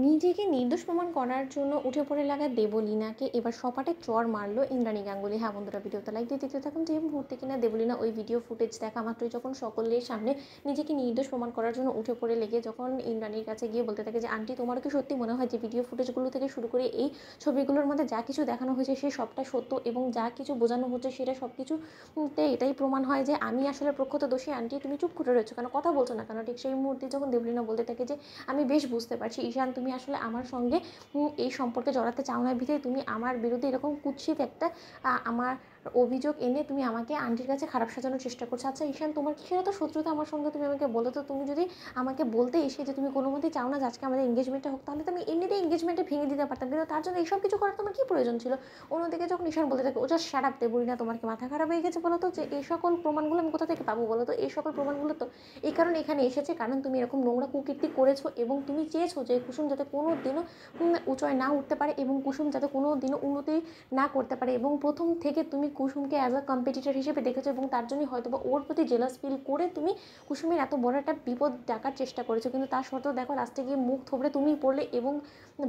নিজেকে নির্দোষ প্রমাণ করার জন্য উঠে পড়ে লাগা দেবলীনাকে এবার সপাটে চড় মারল ইন্দ্রাণী গাঙ্গুলি। হ্যাঁ বন্ধুরা, ভিডিওতে লাইক দিয়ে দিতে থাকুন। যে মুহূর্তে কিনা দেবলীনা ওই ভিডিও ফুটেজ দেখা মাত্রই যখন সকলের সামনে নিজেকে নির্দোষ প্রমাণ করার জন্য উঠে পড়ে লেগে যখন ইন্দ্রাণীর কাছে গিয়ে বলতে থাকে যে আন্টি, তোমারও কি সত্যি মনে হয় যে ভিডিও ফুটেজগুলো থেকে শুরু করে এই ছবিগুলোর মধ্যে যা কিছু দেখানো হয়েছে সে সবটা সত্য এবং যা কিছু বোঝানো হচ্ছে সেটা সব কিছুতে এটাই প্রমাণ হয় যে আমি আসলে প্রকৃত দোষী। আন্টি, তুমি চুপ করে রয়েছো কেন, কথা বলছো না কেন? ঠিক সেই মুহূর্তে যখন দেবলীনা বলতে থাকে যে আমি বেশ বুঝতে পারছি ঈশান, তুমি আসলে আমার সঙ্গে এই সম্পর্কে জড়াতে চাও না বিধায় তুমি আমার বিরুদ্ধে এরকম কুৎসিত একটা আমার অভিযোগ এনে তুমি আমাকে আন্টির কাছে খারাপ সাজানোর চেষ্টা করছো। আচ্ছা ঈশান, তোমার কিসের এত শত্রুতা আমার সঙ্গে, তুমি আমাকে বলো তো। তুমি যদি আমাকে বলতে এসে যে তুমি কোনো মতেই চাও না যে আজকে আমাদের এঙ্গেজমেন্টটা হোক, তাহলে তো আমি এমনিতেই এঙ্গেজমেন্টে ভেঙে দিতে পারতাম, কিন্তু তার জন্য এইসব কিছু করার তোমার কী প্রয়োজন ছিল? অন্যদিকে যখন ঈশান বলতে থাকে ও জাস্ট শাট আপ দেবলীনা, তোমার কি মাথা খারাপ হয়ে গেছে বলো তো? যে এই সকল প্রমাণগুলো আমি কোথা থেকে পাবো বলো তো? এই সকল প্রমাণগুলো তো এই কারণে এখানে এসেছে কারণ তুমি এরকম নোংরা কুকীর্তি করেছো এবং তুমি চেয়েছো যে কুসুম যাতে কোনো দিনও উঁচয় না উঠতে পারে এবং কুসুম যাতে কোনো দিনও উন্নতি না করতে পারে, এবং প্রথম থেকে তুমি কুসুমকে অ্যাজ আ কম্পিটিটর হিসেবে দেখেছো এবং তার জন্যই হয়তো বা ওর প্রতি জেলাস ফিল করে তুমি কুসুমের এত বড় একটা বিপদ ডাকার চেষ্টা করেছো। কিন্তু তার সত্ত্বেও দেখো লাস্টে গিয়ে মুখ থবড়ে তুমিই পড়লে এবং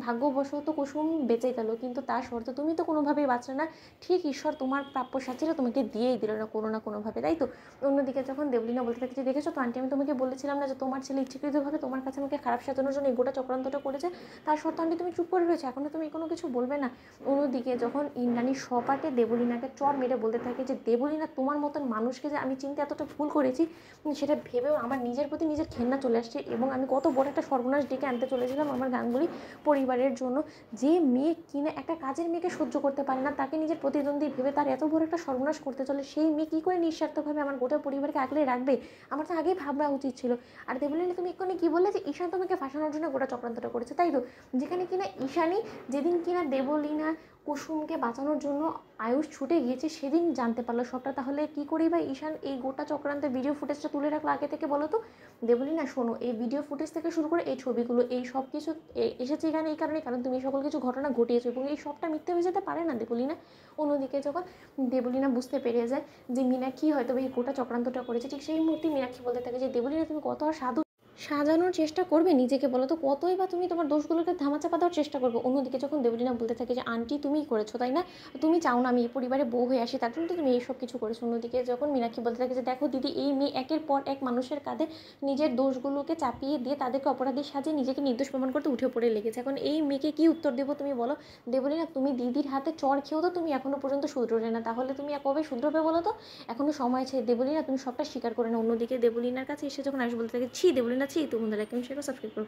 ভাগ্যবশত কুসুম বেঁচে গেল, কিন্তু তার সত্ত্বেও তুমি তো কোনোভাবেই বাঁচলে না। ঠিক ঈশ্বর তোমার প্রাপ্য শাস্তিটা তোমাকে দিয়েই দিল না কোনোভাবে, তাই তো? অন্যদিকে যখন দেবলীনা বলতে থাকে যে দেখেছো তো আন্টি, আমি তোমাকে বলেছিলাম না যে তোমার ছেলে ইচ্ছাকৃতভাবে তোমার কাছে আমাকে খারাপ সাজানোর জন্য এই গোটা চক্রান্তটা করেছে, তার সত্ত্বেও আন্টি তুমি চুপ করে রয়েছে, এখনও তুমি কোনো কিছু বলবে না? অন্যদিকে যখন ইন্দ্রাণী সপাটে দেবলীনাকে চড় মেরে বলতে থাকে যে দেবলীনা, তোমার মতন মানুষকে যে আমি চিনতে এতটা ভুল করেছি সেটা ভেবেও আমার নিজের প্রতি নিজের ঘেন্না চলে আসছে এবং আমি কত বড় একটা সর্বনাশ ডেকে আনতে চলেছিলাম আমার গাঙ্গুলি পরিবারের জন্য। যে মেয়ে কিনা একটা কাজের মেয়েকে সহ্য করতে পারে না, তাকে নিজের প্রতিদ্বন্দ্বী ভেবে তার এত বড় একটা সর্বনাশ করতে চলে, সেই মেয়ে কী করে নিঃস্বার্থভাবে আমার গোটা পরিবারকে আগলে রাখবে? আমার তো আগেই ভাবনা উচিত ছিল। আর দেবলীনা, তুমি এক্ষুনি কী বললে যে ঈশান তোমাকে ফাঁসানোর জন্য গোটা চক্রান্তটা করেছে, তাই তো? যেখানে কিনা ঈশানই যেদিন কিনা দেবলীনা কুসুমকে বাঁচানোর জন্য আয়ুষ ছুটে গিয়েছে সেদিন জানতে পারলো সবটা, তাহলে কী করেই বা ঈশান এই গোটা চক্রান্তের ভিডিও ফুটেজটা তুলে রাখলো আগে থেকে বলো তো? দেবলীনা শোনো, এই ভিডিও ফুটেজ থেকে শুরু করে এই ছবিগুলো এই সব কিছু এসেছে এখানে এই কারণে, কারণ তুমি এই সকল কিছু ঘটনা ঘটিয়েছো এবং এই সবটা মিথ্যে হয়ে যেতে পারে না দেবলীনা। অন্যদিকে যখন দেবলীনা বুঝতে পেরে যায় যে মীনাক্ষী হয়তো এই গোটা চক্রান্তটা করেছে, ঠিক সেই মুহূর্তে মীনাক্ষী বলতে থাকে যে দেবলীনা, তুমি কত আর সাধু সাজানোর চেষ্টা করবে নিজেকে বলো তো? কতই বা তুমি তোমার দোষগুলোকে ধামাচাপা দেওয়ার চেষ্টা করবে? অন্যদিকে যখন দেবলীনা বলতে থাকে যে আন্টি, তুমিই করেছো তাই না, তুমি চাও না আমি এই পরিবারে বউ হয়ে আসি, তার জন্য তো তুমি এইসব কিছু করেছো। অন্যদিকে যখন মীনাক্ষী বলতে থাকে যে দেখো দিদি, এই মেয়ে একের পর এক মানুষের কাঁধে নিজের দোষগুলোকে চাপিয়ে দিয়ে তাদেরকে অপরাধী সাজিয়ে নিজেকে নির্দোষ প্রমাণ করতে উঠে পড়ে লেগেছে, এখন এই মেয়েকে কী উত্তর দেবো তুমি বলো? দেবলীনা, তুমি দিদির হাতে চড় খেয়েও তো তুমি এখনো পর্যন্ত শুধরোলে না, তাহলে তুমি কবে শুধরোবে বলো তো? এখনো সময় আছে দেবলীনা, তুমি সবটা স্বীকার করে না। অন্যদিকে দেবলীনার কাছে এসে যখন আসবে বলতে থাকে ছি দেবলীনা ছি, তুমি লাইক সাবস্ক্রাইব করো।